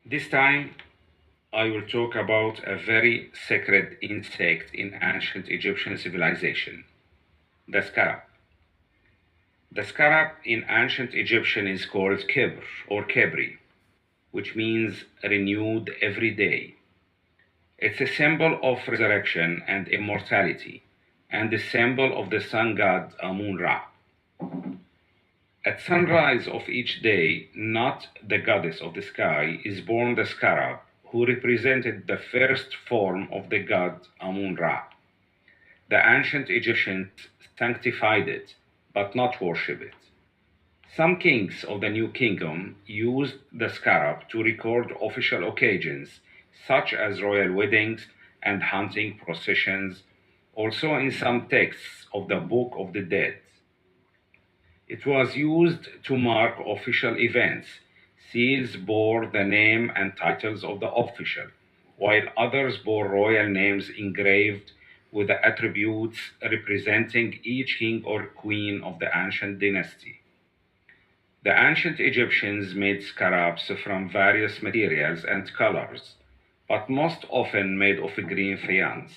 This time, I will talk about a very sacred insect in ancient Egyptian civilization, the scarab. The scarab in ancient Egyptian is called kibr or kebri, which means renewed every day. It's a symbol of resurrection and immortality, and the symbol of the sun god Amun Ra. At sunrise of each day, not the goddess of the sky, is born the scarab, who represented the first form of the god Amun Ra. The ancient Egyptians sanctified it, but not worship it. Some kings of the New Kingdom used the scarab to record official occasions, such as royal weddings and hunting processions, also in some texts of the Book of the Dead. It was used to mark official events. Seals bore the name and titles of the official, while others bore royal names engraved with the attributes representing each king or queen of the ancient dynasty. The ancient Egyptians made scarabs from various materials and colors, but most often made of green faience.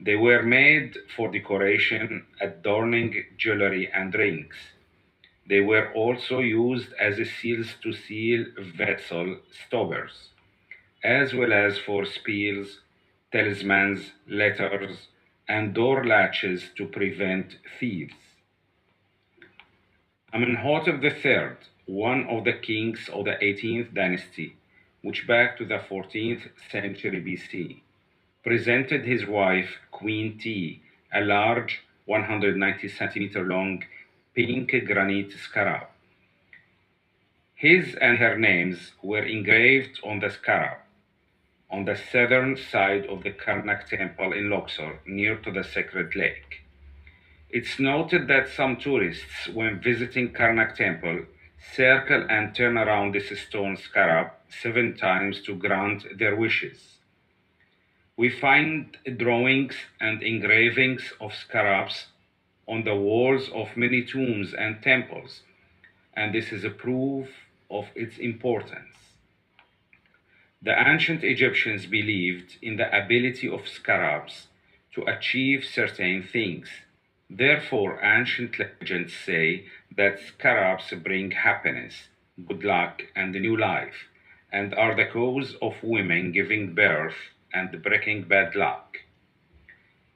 They were made for decoration, adorning jewelry and rings. They were also used as seals to seal vessel stoppers, as well as for spells, talismans, letters, and door latches to prevent thieves. Amenhotep III, one of the kings of the 18th dynasty, which back to the 14th century BC, presented his wife, Queen T, a large 190 centimeter long pink granite scarab. His and her names were engraved on the scarab on the southern side of the Karnak temple in Luxor, near to the sacred lake. It's noted that some tourists, when visiting Karnak temple, circle and turn around this stone scarab 7 times to grant their wishes. We find drawings and engravings of scarabs on the walls of many tombs and temples, and this is a proof of its importance. The ancient Egyptians believed in the ability of scarabs to achieve certain things. Therefore, ancient legends say that scarabs bring happiness, good luck, and new life, and are the cause of women giving birth and breaking bad luck.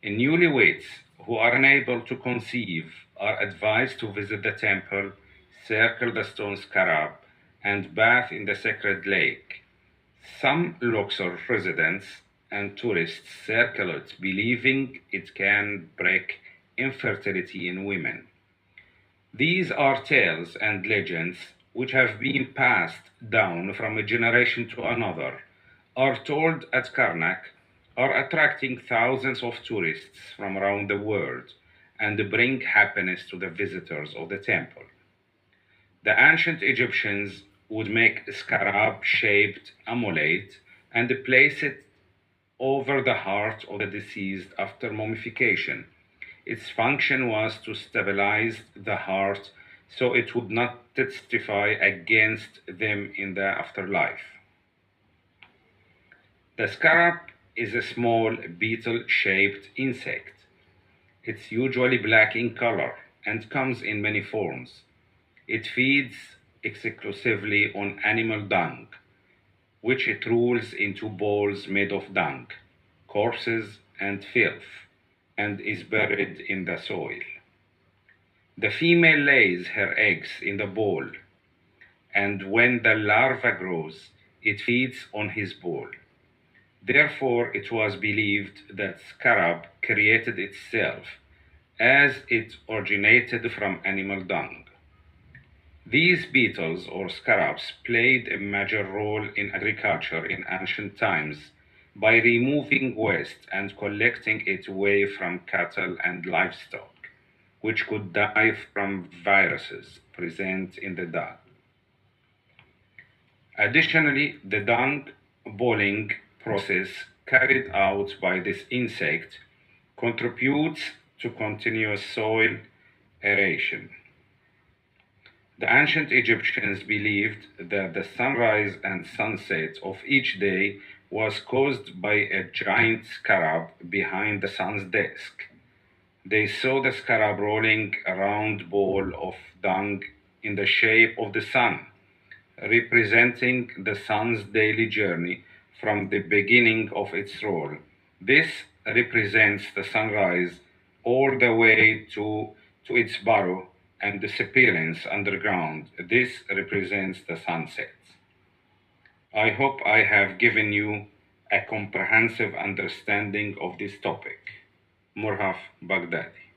And newlyweds who are unable to conceive are advised to visit the temple, circle the stone scarab, and bath in the sacred lake. Some Luxor residents and tourists circle it, believing it can break infertility in women. These are tales and legends which have been passed down from a generation to another, are told at Karnak, are attracting thousands of tourists from around the world, and bring happiness to the visitors of the temple. The ancient Egyptians would make a scarab-shaped amulet and place it over the heart of the deceased after mummification. Its function was to stabilize the heart so it would not testify against them in the afterlife. The scarab is a small beetle-shaped insect. It's usually black in color and comes in many forms. It feeds exclusively on animal dung, which it rolls into balls made of dung, corpses, and filth, and is buried in the soil. The female lays her eggs in the ball, and when the larva grows, it feeds on his ball. Therefore, it was believed that scarab created itself, as it originated from animal dung. These beetles or scarabs played a major role in agriculture in ancient times by removing waste and collecting it away from cattle and livestock, which could die from viruses present in the dung. Additionally, the dung balling process carried out by this insect contributes to continuous soil aeration. The ancient Egyptians believed that the sunrise and sunset of each day was caused by a giant scarab behind the sun's disk. They saw the scarab rolling a round ball of dung in the shape of the sun, representing the sun's daily journey from the beginning of its roll. This represents the sunrise all the way to its burrow and disappearance underground. This represents the sunset. I hope I have given you a comprehensive understanding of this topic. Murhaf Baghdadi.